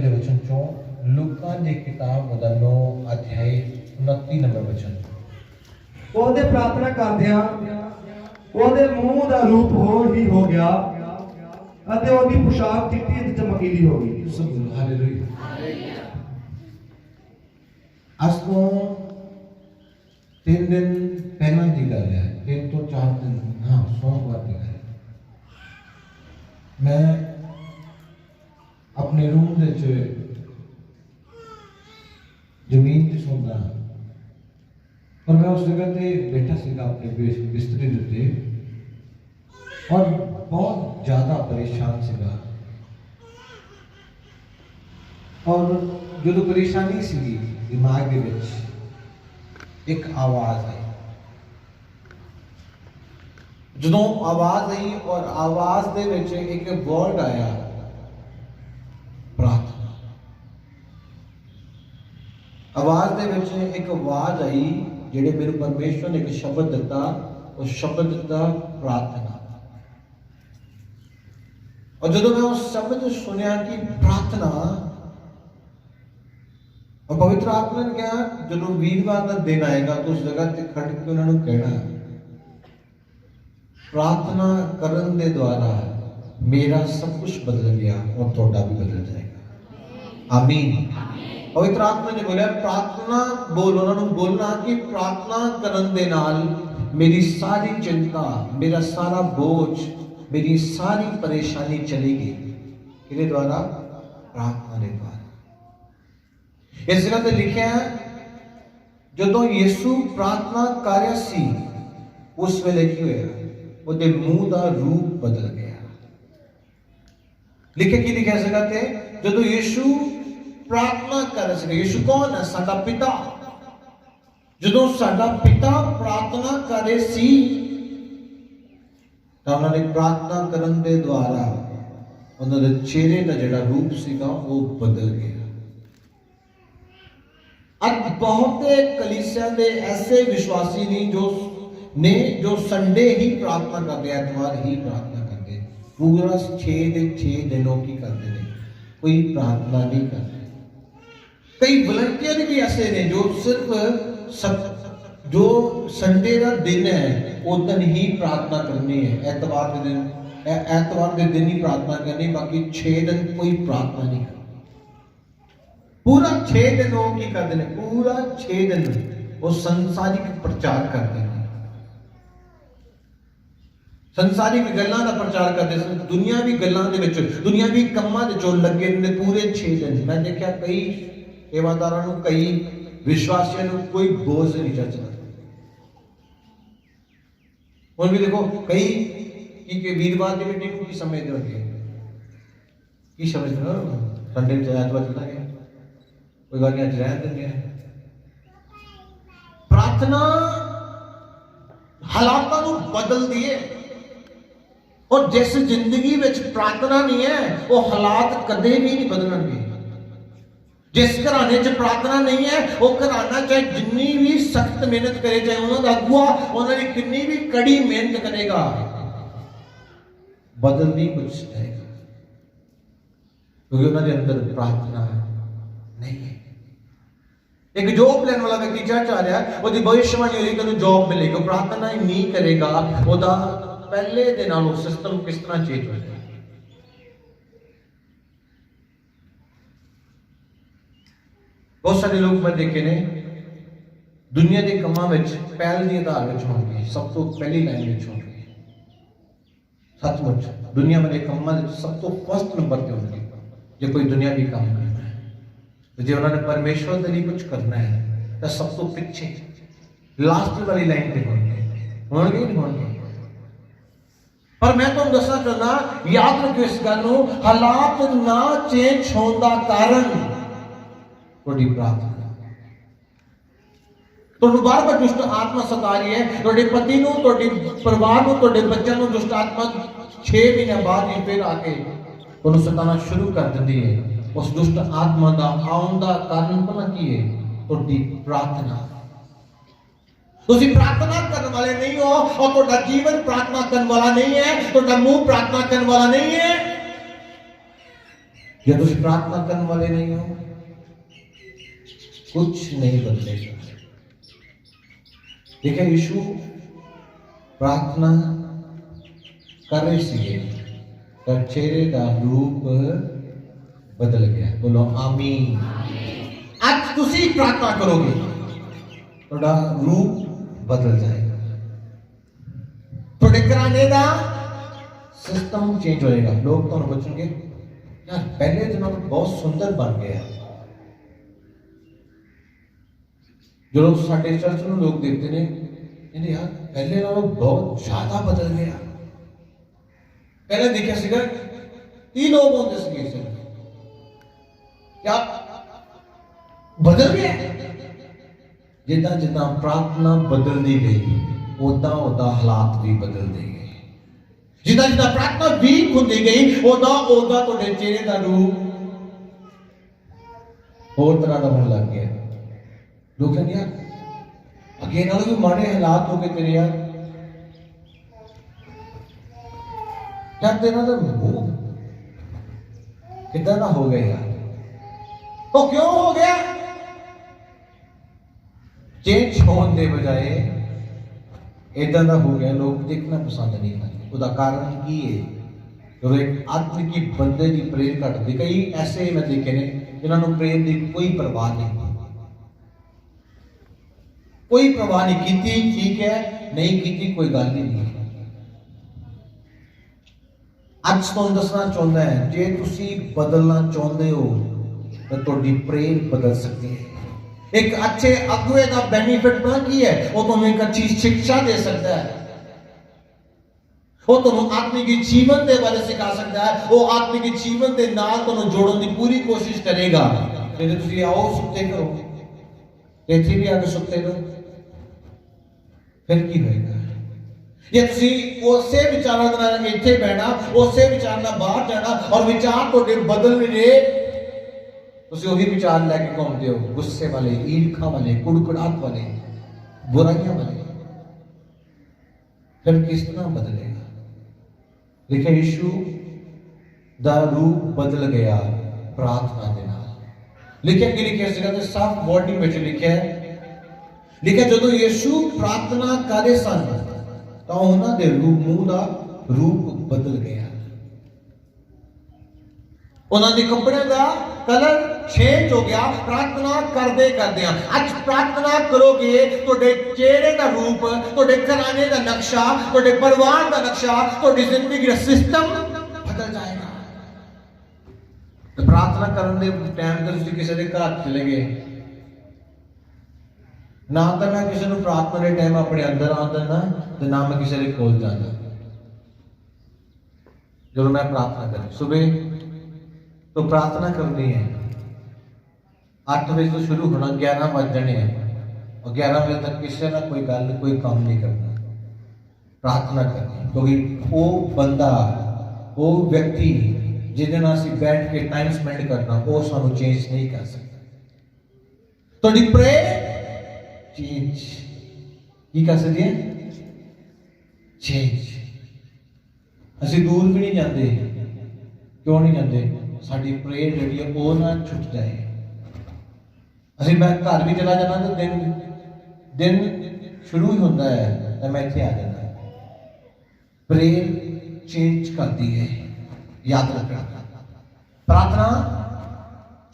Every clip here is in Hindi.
ਦੇ ਵਚਨ ਚੋਂ ਲੂਕਾ ਦੀ ਕਿਤਾਬ ਉਹਦਾ 9 ਅਧਿਆਇ 29 ਨੰਬਰ ਵਚਨ। ਉਹਦੇ ਪ੍ਰਾਰਥਨਾ ਕਰਦਿਆਂ ਉਹਦੇ ਮੂੰਹ ਦਾ ਰੂਪ ਹੋਰ ਹੀ ਹੋ ਗਿਆ ਅਤੇ ਉਹਦੀ ਪੁਸ਼ਾਕ ਚਿੱਟੀ ਤੇ ਚਮਕੀਲੀ ਹੋ ਗਈ। ਹਾਲੇਲੂਇਆ। ਅੱਜ ਤੋਂ 3 ਦਿਨ ਪਹਿਲਾਂ ਦੀ ਗੱਲ ਹੈ, 3 ਤੋਂ 4 ਦਿਨ, ਹਾਂ ਸੋਮਵਾਰ ਦੀ ਗੱਲ ਹੈ। ਮੈਂ अपने रूम जमीन से सोंदा और मैं उस जगह पे बैठा सीगा अपने बिस्तरे उत्ते और बहुत ज़्यादा परेशान सीगा। और जो परेशानी सीगी दिमाग के विच एक आवाज़ आई। जो आवाज़ आई और आवाज़ दे विच एक वर्ड आया, प्रार्थना। आवाज दे विच एक आवाज आई जेड़े मेरे परमेश्वर ने एक शब्द दिता, उस शब्द दिता प्रार्थना। और जब मैं उस शब्द सुनिया कि प्रार्थना, और पवित्र आत्मा ने कहा जो वीरवार का दिन आएगा तो उस जगह ते खड़ के उन्होंने कहना प्रार्थना करन दे द्वारा मेरा सब कुछ बदल गया और थोड़ा भी बदल जाएगा। आमीन। पवित्र आत्मा ने बोला प्रार्थना बोलो, उन्होंने बोलना कि प्रार्थना करन दे नाल मेरी सारी चिंता, मेरा सारा बोझ, मेरी सारी परेशानी चलेगी। किसके द्वारा? प्रार्थना के द्वारा। इस जगह पे लिखा है जो यीशु प्रार्थना कर रहा सी उस वेले की होया, ਉਹਦੇ ਮੂੰਹ ਦਾ ਰੂਪ ਬਦਲ ਗਿਆ। ਲਿਖਿਆ ਕੀ ਲਿਖਿਆ ਸੀਗਾ ਤੇ ਜਦੋਂ ਯੀਸ਼ੂ ਪ੍ਰਾਰਥਨਾ ਕਰ ਰਿਹਾ ਸੀ। ਯੀਸ਼ੂ ਕੌਣ ਹੈ? ਸਾਡਾ ਪਿਤਾ। ਜਦੋਂ ਸਾਡਾ ਪਿਤਾ ਪ੍ਰਾਰਥਨਾ ਕਰ ਰਹੇ ਸੀ ਤਾਂ ਉਹਨਾਂ ਨੇ ਪ੍ਰਾਰਥਨਾ ਕਰਨ ਦੇ ਦੁਆਰਾ ਉਹਨਾਂ ਦੇ ਚਿਹਰੇ ਦਾ ਜਿਹੜਾ ਰੂਪ ਸੀਗਾ ਉਹ ਬਦਲ ਗਿਆ। ਅੱਜ ਬਹੁਤੇ ਕਲੀਸਿਆ ਦੇ ਐਸੇ ਵਿਸ਼ਵਾਸੀ ਨਹੀਂ जो संडे ही प्रार्थना करते, एतवार ही प्रार्थना करते, पूरा 6 दिनों की करते हैं, कोई प्रार्थना नहीं करते। कई वॉलंटियर भी ऐसे ने जो सिर्फ जो संडे का दिन है उस दिन ही प्रार्थना करनी है, एतवार के दिन ही प्रार्थना करनी, बाकी 6 दिन कोई प्रार्थना नहीं करती। पूरा 6 दिनों की करते हैं, पूरा 6 दिन वो संसारिक प्रचार करते हैं, संसारिक गल्लां दा प्रचार करते हैं, दुनियावी गल्लां दे विच, दुनियावी कम्मां दे विच लगे ने पूरे 6 दिन। मैं देखा कई सेवादारां नूं, कई विश्वासियां नूं कोई बोझ नहीं चढ़दा। हुण भी देखो कई कि वीरवार की मीटिंग की समझदे होंगे, की समझदे हो? संडे ते ऐतवार चला गया, कोई गल नहीं, अज रहन दिंदे हैं। प्रार्थना हालातां नूं बदल दिए, और जिस जिंदगी में प्रार्थना नहीं है वो हालात कदे भी नहीं बदलणगे। जिस घराने च प्रार्थना नहीं है वो घराना चाहे जिन्नी भी सख्त मेहनत करे, चाहे उन्होंने अगुआ उन्होंने कितनी भी कड़ी मेहनत करेगा, बदल नहीं कुछ जाएगा, क्योंकि उन्होंने अंदर प्रार्थना नहीं है। एक जॉब लेने वाला व्यक्ति चर्च आ रहा है, वो भविष्यवाणी हो रही तेन जॉब मिलेगी, प्रार्थना ही नहीं करेगा, वो पहले दे नालों सिस्टम किस तरह चेंज हो जाए। बहुत सारे लोग मैं देखे ने दुनिया के कामों में पहल की आधार में होंगे, सब तो पहली लाइन में होंगे। सचमुच दुनिया में कामों में सब तो फर्स्ट नंबर पे होंगे जो कोई दुनिया भी काम करना है, तो जो उन्होंने परमेश्वर के लिए कुछ करना है तो सब तो पीछे लास्ट वाली लाइन पे होंगे नहीं होंगे। पर मैं तुम दसना चाहना, याद रखो इस गल नूं, हालात ना चेंज होने का कारण तुहाडी प्रार्थना। तुहानूं बार-बार दुष्ट आत्मा सता रही है, तुहाडे पति नूं, तुहाडे परिवार नूं, तुहाडे बच्चों नूं दुष्ट आत्मा 6 महीने बाद ही फिर आके तुहानूं सताना शुरू कर दिंदी है। उस दुष्ट आत्मा का आउण दा कारण पता की है? तुहाडी प्रार्थना। तुसी प्रार्थना करने वाले नहीं हो और तुहाडा जीवन प्रार्थना करने वाला नहीं है, तुहाडा मुंह प्रार्थना करने वाला नहीं है, या तुम प्रार्थना करने वाले नहीं हो, कुछ नहीं बदलेगा। देखिए यीशु प्रार्थना कर रहे थे पर चेहरे का रूप बदल गया। बोलो आमीन। आज तुसी प्रार्थना करोगे थोड़ा रूप बदल जाएगा, थोड़े घराने का सिस्टम चेंज होएगा। लोग तो बचेंगे यार पहले दिनों में बहुत सुंदर बन गया। जो लोग साढ़े चर्च में लोग देखते ने कहते यार पहले लोग बहुत ज्यादा बदल गया। पहले देखिए सिगर 3 लोग होते थे, क्या बदल गया? जितना जितना प्रार्थना बदलती गई उदा उदा हालात भी बदलते गए। जितना जितना प्रार्थना वीक होती गई उदा उदा तो चेहरे का रूप और तरह का होने लग गया। लोग कहते यार अगे नाल भी माड़े हालात हो गए तेरे यार, क्या तेरा तो मुंह कितना हो गया यार? तो क्यों हो गया? चेंज होने के बजाय इदा का हो गया। लोग देखना पसंद नहीं करते। उसका कारण की है? जो एक आत्म की बंदे की प्रेर घटती। कई ऐसे मैं देखे ने जिन्होंने प्रेर की कोई परवाह नहीं, कोई परवाह नहीं की। ठीक है नहीं की कोई गल ही नहीं। अज तुम दसना चाहता है जे तुसी बदलना चाहते हो तो तुहाडी प्रेर बदल सकती है। एक अच्छे अगुए का बेनिफिट पता की है? वो तुम्हें एक अच्छी शिक्षा दे सकता है, वो तुम आत्मिक जीवन के बारे सिखा सकता है, वो आत्मिक जीवन के नाल तुम जोड़ने की पूरी कोशिश करेगा। कहते तुसी आओ सुते करो, इत्थे भी आके सुते रहो, फिर की होएगा? ये तुसी उसे विचारां नाल इत्थे बैठना, उसे विचार नाल बाहर जाना और विचार तुहाडे बदल रहे, तुसी वही विचार लेके घूमते हो, गुस्से वाले, ईर्खा वाले, कुड़कुड़ाहट वाले, बुराइयां वाले। फिर किस तरह बदलेगा? लिखे यीशु दा रूप बदल गया प्रार्थना के नाल। लिखे कि लिखे सीगा साफ वर्डिंग में लिखा है, लिखे जो यीशु प्रार्थना करे सन तो उन्होंने मुंह का रूप बदल गया। उन्होंने कपड़े का कलर चेंज हो गया प्रार्थना करते करते। आज प्रार्थना करोगे तो चेहरे का रूप, तो घराने का नक्शा, तो परिवार का नक्शा, तो जिंदगी का सिस्टम बदल जाएगा। तो प्रार्थना करने के टाइम तो किसी के घर चले गए ना, तो मैं किसी को प्रार्थना के टाइम अपने अंदर आ देना तो ना मैं किसी के कोल जाना। जब मैं प्रार्थना करी सुबह तो प्रार्थना करनी है 8 बजे तो शुरू होना, 11 बज जाने हैं और 11 बजे तक किसी ना कोई गल कोई काम नहीं करना, प्रार्थना करनी। क्योंकि वो बंदा वो व्यक्ति जिहदे नाल असीं बैठ के टाइम स्पेंड करना वो सानू चेंज नहीं कर सकता। तो प्रे चेंज की कर सकती है? चेंज। असीं दूर भी नहीं जाते। क्यों नहीं जाते? साडी प्रेयर जिहड़ी है वो ना छुट जाए। असीं मैं घर भी चला जाना तो दिन शुरू ही होता है तो मैं इत्थे आ जाना। प्रेयर चेंज करती है, याद रखना। प्रार्थना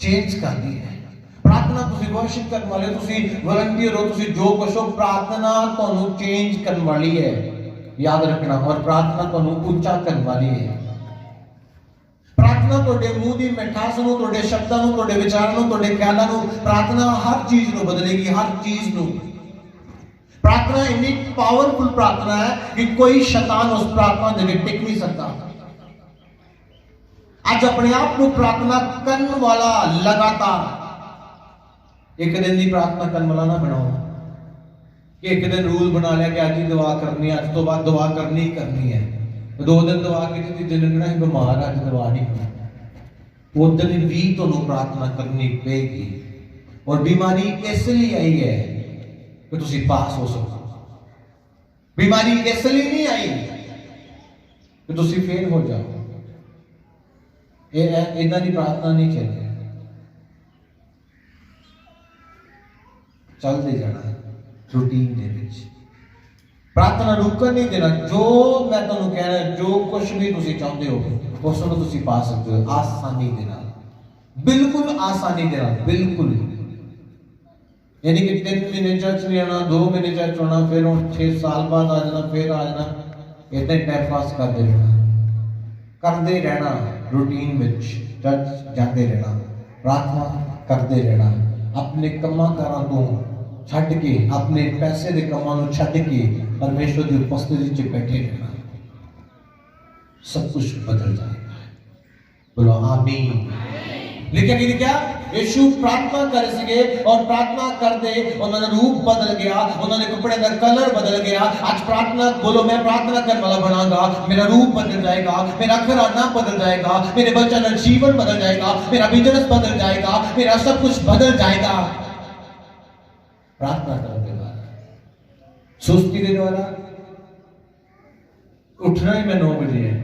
चेंज करती है। प्रार्थना तुसीं वर्शिप करने वाले हो, तुसीं वॉलंटियर हो, तुसीं जो कुछ हो, प्रार्थना तुहानूं चेंज करने वाली है, याद रखना। और प्रार्थना तुहानूं ऊंचा करने वाली है। प्रार्थना तुहाडे मूँह की मिठास नूं, तुहाडे शब्दां नूं, तुहाडे विचारां नूं, तुहाडे ख्यालां नूं, प्रार्थना हर चीज नूं बदलेगी, हर चीज नूं। प्रार्थना इतनी पावरफुल प्रार्थना है कि कोई शैतान उस प्रार्थना दे टिक नहीं सकता। आज अपने आप को प्रार्थना करने वाला लगातार एक दिन की प्रार्थना करने वाला ना बनाओ कि एक दिन रूल बना लिया कि आज ही दुआ करनी है, आज तो बाद दुआ करनी ही करनी है। 2 दिन दुआ की, तीसरे दिन कहना बीमार है, आज दुआ नहीं करनी। उस दिन भी तो प्रार्थना करनी पेगी। और बीमारी इसलिए आई है कि तुम पास हो सको। बीमारी इसलिए नहीं आई कि तुम फेल हो जाओ। इन्हां दी प्रार्थना नहीं चलती, चलते जाना रूटीन दे विच। प्रार्थना रुकन नहीं देना। जो मैं तुहानू कह रहा, जो कुछ भी तुसी चाहते हो उसनूं तुसी पा सकते हो आसानी दे नाल, बिल्कुल आसानी दे नाल, बिल्कुल। यानी कि 3 महीने चर्च नहीं आना, 2 महीने चर्च होना, फिर 6 साल बाद आ जाना, फिर आ जाना, इतना ही टाइम पास करते रहना रूटीन विच, चर्च जाते रहना, प्रार्थना करते रहना, अपने कम्मां कारां तो छड्ड के, अपने पैसे के कम्मां नूं छड्ड के परमेश्वर की उपस्थिति च बैठे रहना, सब कुछ बदल जाएगा। बोलो आमीन। लिखा कि क्या यीशु प्रार्थना कर सके और प्रार्थना करते उन्होंने रूप बदल गया, उन्होंने कपड़े का कलर बदल गया। आज प्रार्थना बोलो, मैं प्रार्थना करने वाला बनाऊंगा, मेरा रूप बदल जाएगा, मेरा घराना बदल जाएगा, मेरे बच्चों का जीवन बदल जाएगा, मेरा बिजनेस बदल जाएगा, मेरा सब कुछ बदल जाएगा। प्रार्थना करने के बाद सुस्ती के द्वारा उठना ही मैं 9 बजे है,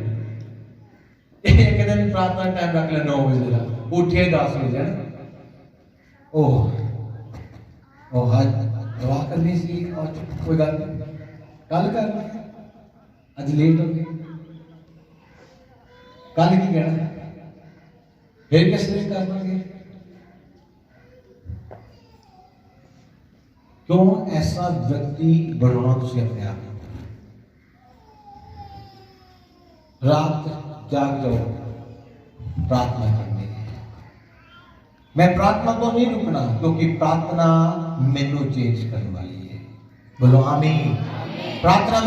एक दिन प्रार्थना टाइम रख लिया 9 बजे का, उठे 10 बजे है। ओह आज दुआ करनी सी, और कोई गल कल कर, आज लेट हो गए, कल की कहना, फिर किस दिन कर पाएंगे? क्यों ऐसा व्यक्ति बनाना तुसी अपने आप? रात जाग जाओ, प्रार्थना करनी है। मैं प्रार्थना को नहीं रुकना, क्योंकि प्रार्थना मैनू चेंज करने वाली है। बोलो आमीन। प्रार्थना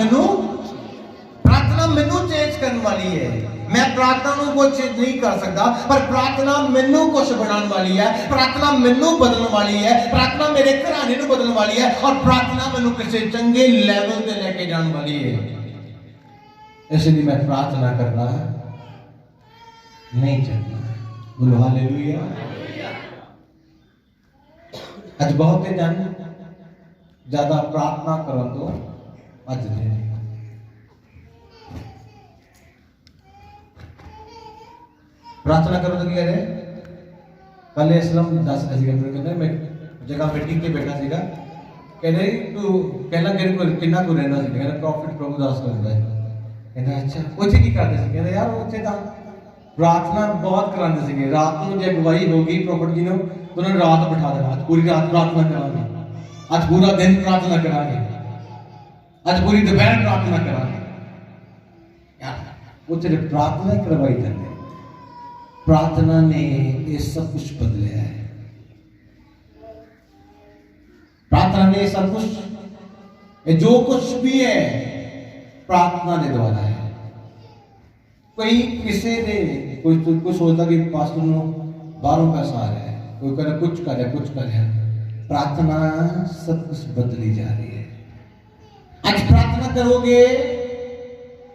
मैनू चेंज करने वाली है। मैं प्रार्थना को कुछ नहीं कर सकता, पर प्रार्थना मैनू कुछ बनाने वाली है, प्रार्थना मैनू बदलने वाली है, प्रार्थना मेरे घराने को बदलने वाली है, और प्रार्थना मैनू किसी चंगे लेवल पे लेके जाने वाली है। इसलिए मैं प्रार्थना करना नहीं चाहता। बोलो हालेलुया। आज बहुत जन ज्यादा प्रार्थना करो तो आज दिन प्रार्थना करो तो क्या है? कल इसलम दस कहते मैं जगह मीटिंग के बैठा सीगा, कहते तू कहना मेरे को किन्ना को रहना सी, कहना प्रॉफिट प्रभुदास करता है। कहना अच्छा उत्थे की करते सी? कहते यार उत्थे तां प्रार्थना बहुत कराते थे। रात को जो अगवाई होगी प्रॉफिट जी ने तो उन्होंने रात बिठा देना, आज पूरी रात प्रार्थना करांगे, आज पूरा दिन प्रार्थना करांगे, आज पूरी दोपहर प्रार्थना करांगे। यार उत्थे प्रार्थना ही करवाई जाती। प्रार्थना ने ये सब कुछ बदलिया है। प्रार्थना ने सब कुछ, ये जो कुछ भी है प्रार्थना के द्वारा है। कोई किसी ने कोई सोचता कि पास्टर को बाहरों पैसा आ रहा है, कोई करे कुछ करे कुछ करे। प्रार्थना सब कुछ बदली जा रही है। आज प्रार्थना करोगे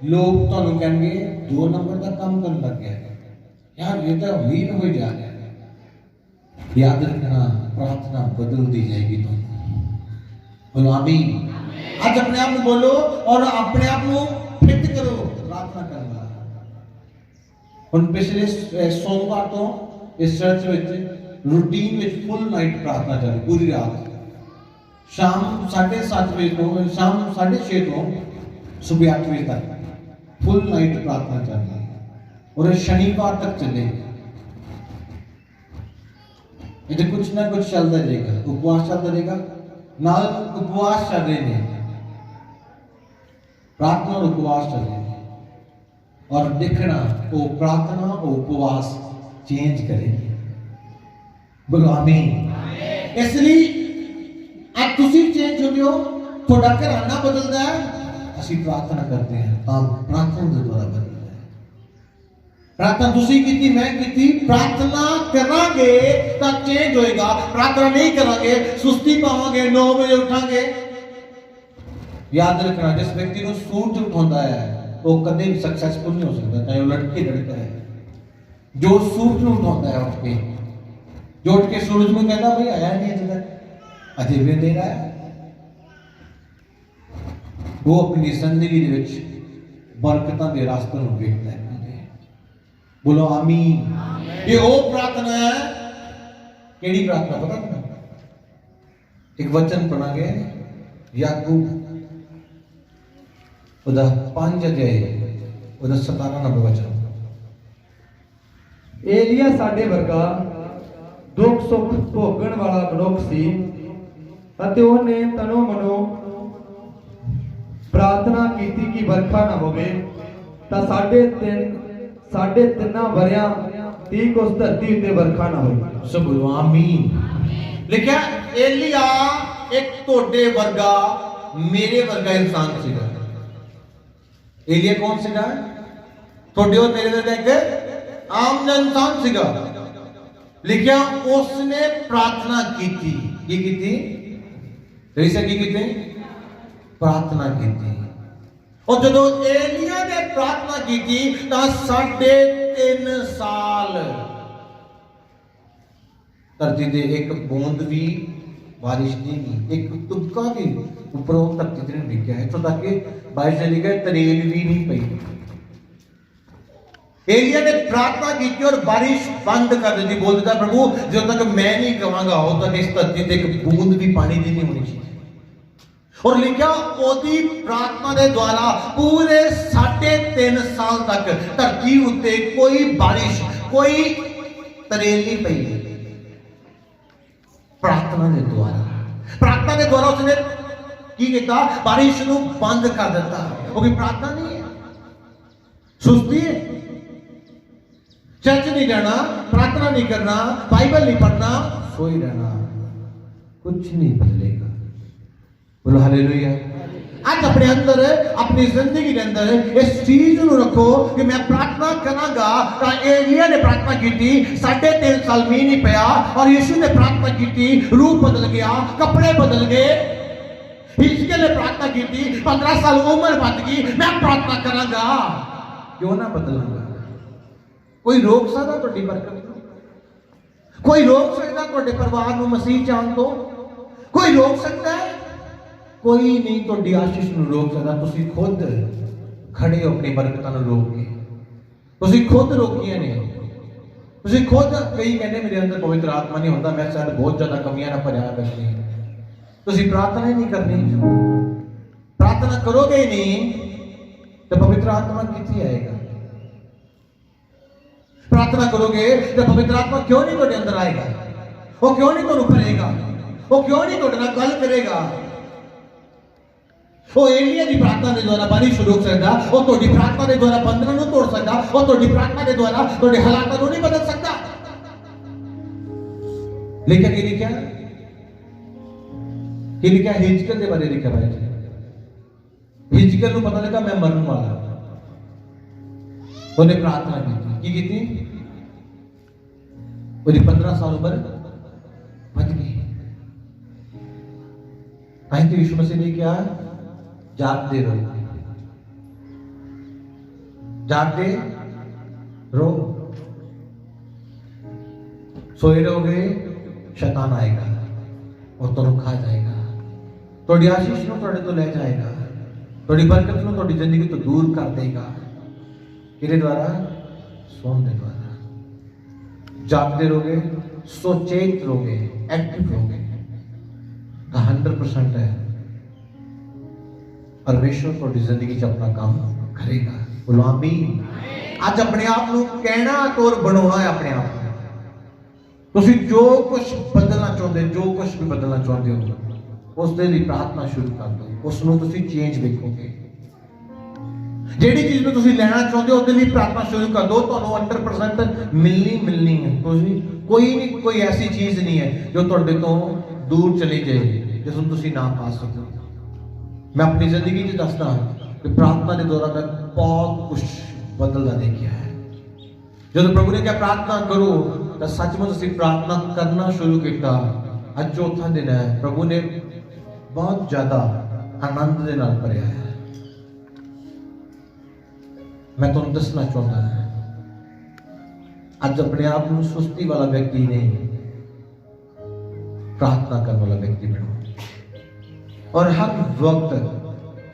लोग तो कहेंगे 2 नंबर का काम करने लग गया यार, ये तो अमीर हो जा रहा है। याद रखना प्रार्थना बदल दी जाएगी। तो बोलो आमीन। आज अपने आप में बोलो और अपने आप को फिट करो प्रार्थना करना। पिछले सोमवार तो इस चर्च में रूटीन में फुल नाइट प्रार्थना चली, पूरी रात शाम 7:30 बजे तो शाम 6:30 तो सुबह 8 बजे तक फुल नाइट प्रार्थना चली, और शनिवार तक चलेगी। ये कुछ ना कुछ चलता रहेगा, उपवास चलता रहेगा, नाल उपवास चल रहे हैं, प्रार्थना और उपवास चल रहे हैं। और देखना वो प्रार्थना और उपवास चेंज करेगी। बोलो आमीन। इसलिए आज तुसी चेंज होते हो, थोड़ा घराना बदलता है, असि प्रार्थना करते हैं, प्रार्थना के द्वारा बदलता है। प्रार्थना तुसी कीती, मैं कीती, प्रार्थना करांगे तो चेंज होएगा। प्रार्थना नहीं करांगे सुस्ती पावांगे, 9 बजे उठांगे। याद रखना जिस व्यक्ति को सूरज उठाता है वो कभी भी सक्सेसफुल नहीं हो सकता, चाहे वो लड़का है। जो सूरज उठाता है उठ के, जो उठ के सूरज में कहता भाई आया नहीं अजे तक, अजे भी दे रहा है, वो अपनी जिंदगी बरकतां के रास्ते में देखता है। बोलो आमीन। ये वो प्रार्थना है, केड़ी प्रार्थना पता है? एक वचन पढ़ा गया याकूब ਉਹਦਾ 5 ਅਧਿਆਇ ਉਹਦਾ 17 ਨੰਬਰ ਵਚਨ। ਏਲੀਆ ਸਾਡੇ ਵਰਗਾ ਦੁੱਖ ਸੁੱਖ ਭੋਗਣ ਵਾਲਾ ਮਨੁੱਖ ਸੀ ਅਤੇ ਉਹਨੇ ਤਨੋ ਮਨੋ ਪ੍ਰਾਰਥਨਾ ਕੀਤੀ ਕਿ ਵਰਖਾ ਨਾ ਹੋਵੇ ਤਾਂ ਸਾਢੇ ਤਿੰਨਾਂ ਵਰਿਆਂ ਤੀਕ ਉਸ ਧਰਤੀ ਉੱਤੇ ਵਰਖਾ ਨਾ ਹੋਈ। ਸੋ ਬੋਲੋ ਆਮੀਨ। ਲਿਖਿਆ ਏਲੀਆ ਇੱਕ ਤੁਹਾਡੇ ਵਰਗਾ ਮੇਰੇ ਵਰਗਾ ਇਨਸਾਨ ਸੀਗਾ। ਏਲੀਆ ਕੌਣ ਸੀਗਾ? ਤੁਹਾਡੇ और मेरे वरगा एक आम इंसान ਸੀਗਾ। लिखिया उसने प्रार्थना की थी। की थी? की थी? प्रार्थना की थी। और जो एलिया ने प्रार्थना की थी तो 3.5 साल धरती से एक बूंद भी बारिश नहीं हुई, एक तुक्का भी ऊपरों धरती से नहीं डिग्या है, तो ताकि बारिश चली गई, तरेल भी नहीं पई। एलिया ने प्रार्थना की थी और बारिश बंद कर दी थी। बोलता था प्रभु जब तक मैं नहीं कहूंगा हो तक इस धरती से एक बूंद भी पानी की नहीं होनी चाहिए। और लिखा ओदी प्रार्थना के द्वारा पूरे 3.5 साल तक धरती उत्ते कोई बारिश कोई तरेल नहीं पई। प्रार्थना के द्वारा उसने की किया? बारिश को बंद कर दिता। क्योंकि प्रार्थना नहीं है, सुस्ती है, चर्च नहीं जाना, प्रार्थना नहीं करना, बाइबल नहीं पढ़ना, सोई रहना, कुछ नहीं बदलेगा। बोलो हालेलुया। आज अपने अंदर अपनी जिंदगी के अंदर इस चीज को रखो कि मैं प्रार्थना करांगा। तो एलिया ने प्रार्थना की थी, 3.5 साल मींह नहीं पया, और यीशु ने प्रार्थना की थी, रूप बदल गया, कपड़े बदल गए। हिजकिय्याह ने प्रार्थना की थी, 15 साल उम्र बच गई, मैं प्रार्थना करांगा। क्यों ना बदलांगा? कोई रोक सकता तुहाडी बरकत? कोई रोक सकता तुहाडे परिवार को मसीह चाहन तो? कोई रोक सकता है? कोई नहीं तुहाडी आशीष को रोक सकता। तुसीं खुद खड़े हो अपनी बरकतां को रोक के, तुसीं खुद रोकियां ने। तुसीं खुद कई कहते मेरे अंदर पवित्र आत्मा नहीं होता, मैं शायद बहुत ज्यादा कमियां ना भरिया बैठी। तुसीं प्रार्थना ही नहीं करनी। प्रार्थना करोगे ही नहीं तो पवित्र आत्मा कितनी आएगा? प्रार्थना करोगे तो पवित्र आत्मा क्यों नहीं तुहाडे अंदर आएगा? वो क्यों नहीं तुहानू भरेगा? वो क्यों नहीं तुहाडे नाल गल करेगा? वो एलिया की प्रार्थना के द्वारा बारिश रोक सकता, वो तुहाडी प्रार्थना के द्वारा बंधन को तोड़ सकता, वो तुहाडी प्रार्थना के द्वारा तुहाडे हालात को नहीं बदल सकता। लिखा कि लिखा हिजकिय्याह के बारे लिखा भाई। हिजकिय्याह को पता लगा मैं मरने वाला, उन्हें प्रार्थना की थी, उन्हें 15 साल उम्र बच गई। कहीं तो यीशु मसीह ने क्या? जागते रहो, जागते रहो। सोए रहोगे शैतान आएगा और तुम खा जाएगा, थोड़ी आशीष को थोड़े तो ले जाएगा, थोड़ी बरकत को थोड़ी जिंदगी तो दूर कर देगा। किरे द्वारा? सोने के द्वारा। जागते रहोगे, सचेत रहोगे, एक्टिव रहोगे, 100% है परमेश्वर थोड़ी जिंदगी च अपना काम करेगा। बोलो आमीन। आज अपने आप को कहना तो और बनाना है अपने आप को। तुसी जो कुछ बदलना चाहते, जो कुछ भी बदलना चाहते हो, उसके लिए प्रार्थना शुरू कर दो, उसमें तुसी चेंज देखोगे। जेडी चीज में तुसी लेना चाहते हो उसके लिए प्रार्थना शुरू कर दो, तो 100% मिलनी है। कोई नहीं, कोई ऐसी चीज नहीं है जो तुहाडे तो दूर चली जाए जिसमें तुसी ना पा सको। मैं अपनी जिंदगी में दसदा कि प्रार्थना के द्वारा मैं बहुत कुछ बदलता देखा है। जब प्रभु ने क्या प्रार्थना करो तो सचमुच असीं प्रार्थना करना शुरू किया। आज चौथा दिन है, प्रभु ने बहुत ज्यादा आनंद के नाल भरिया है। मैं तुहानू दसना चाहता हूं, आज अपने आप को सुस्ती वाला व्यक्ति नहीं, प्रार्थना करने वाला व्यक्ति बनो। और हर वक्त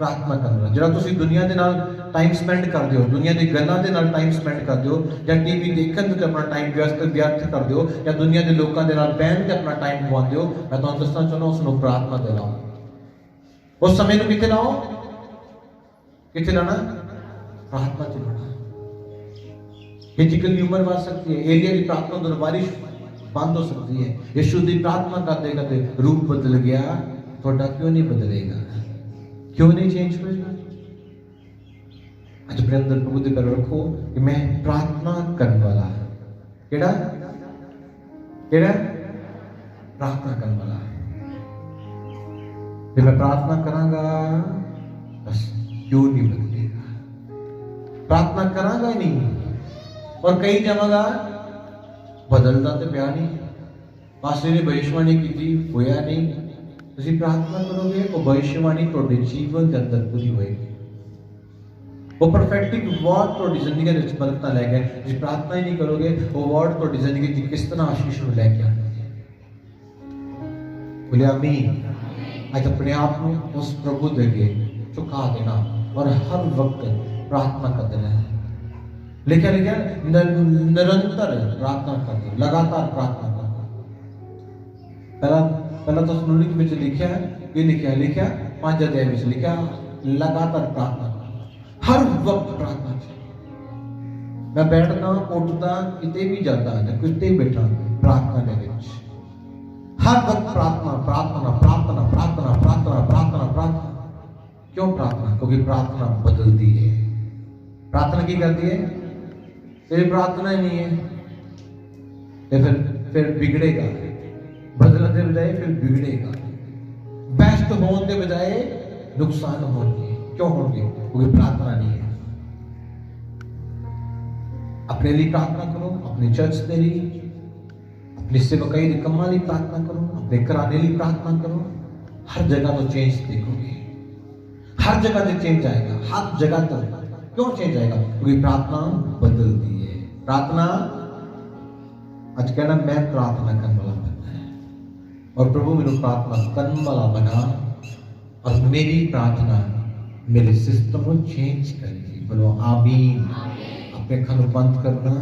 प्रार्थना करना। ਜਿਹੜਾ ਤੁਸੀਂ ਦੁਨੀਆ ਦੇ ਨਾਲ ਟਾਈਮ ਸਪੈਂਡ ਕਰਦੇ ਹੋ, ਦੁਨੀਆ ਦੀ ਗੱਲਾਂ ਦੇ ਨਾਲ ਟਾਈਮ ਸਪੈਂਡ ਕਰਦੇ ਹੋ, ਜਾਂ ਟੀਵੀ ਦੇਖਣ ਤੇ ਆਪਣਾ ਟਾਈਮ ਵਿਅਰਥ ਕਰਦੇ ਹੋ, ਜਾਂ ਦੁਨੀਆ ਦੇ ਲੋਕਾਂ ਦੇ ਨਾਲ ਬਹਿਣ ਤੇ ਆਪਣਾ ਟਾਈਮ ਗਵਾਉਂਦੇ ਹੋ, ਮੈਂ ਤੁਹਾਨੂੰ ਦੱਸਣਾ ਚਾਹੁੰਦਾ ਉਸ ਨੂੰ ਪ੍ਰਾਰਥਨਾ ਤੇ ਲਾਓ। ਉਸ ਸਮੇਂ ਨੂੰ ਕਿੱਥੇ ਲਾਓ? ਕਿੱਥੇ ਲਾਣਾ? प्रार्थना से बढ़ा। फिजिकल ह्यूमर बढ़ सकती है, एलिया की प्रार्थना तो बारिश बंद हो सकती है। यीशु की प्रार्थना करते करते रूप बदल गया, थोड़ा क्यों नहीं बदलेगा? क्यों नहीं चेंज होगा? आज अपने अंदर प्रभु के पैर रखो कि मैं प्रार्थना करने वाला, केड़ा केड़ा प्रार्थना करने वाला। जब मैं प्रार्थना करांगा बस क्यों नहीं बदलेगा? प्रार्थना करांगा ही नहीं और कई जावांगा बदलता तो पिया नहीं। पास्टर ने भविष्यवाणी की थी, होया नहीं। तुसीं प्रार्थना करोगे वो भविष्यवाणी तुहाडे जीवन के अंदर पूरी होएगी। वो परफेक्टिक वर्ड तुहाडी जिंदगी दे विच बरकतां लै के, जे प्रार्थना ही नहीं करोगे वो वर्ड तुहाडी जिंदगी च किस तरह आशीष नूं लै के आएंगे? बोले आमीन। आज अपने आप में उस प्रभु दे अगे झुका देना और हर वक्त प्रार्थना करते रहे। लिखा लिखा निरंतर प्रार्थना करते, लगातार प्रार्थना करते। पहला तो सुनने में लिखा है, ये लिखा 5 अध्याय में लिखा लगातार प्रार्थना, हर वक्त प्रार्थना चाहिए। मैं बैठना उठता किते भी जाता है, किते बैठा प्रार्थना के विच हर वक्त प्रार्थना प्रार्थना प्रार्थना प्रार्थना प्रार्थना प्रार्थना प्रार्थना। क्यों प्रार्थना? क्योंकि प्रार्थना बदलती है। प्रार्थना की करती है, तेरी प्रार्थना ही नहीं है तो फिर बिगड़ेगा। बदलने के बजाय फिर बिगड़ेगा। बेस्ट होने के बजाय नुकसान होंगे। क्यों होंगे? क्योंकि प्रार्थना नहीं है। अपने लिए प्रार्थना करो, अपने चर्च के लिए, अपने सेवकाई निकम्मा लिए प्रार्थना करो, अपने घराने लिए प्रार्थना करो। हर जगह तो चेंज देखोगे, हर जगह से चेंज आएगा, हर जगह तो। क्यों चेंज आएगा? क्योंकि प्रार्थना बदलती है। प्रार्थना आज कहना मैं प्रार्थना करने वाला बनना है और प्रभु मेरे प्रार्थना करने वाला बना और मेरी प्रार्थना मेरे सिस्टम को चेंज करेगी। बोलो आमीन। अपने खानों बंद करना।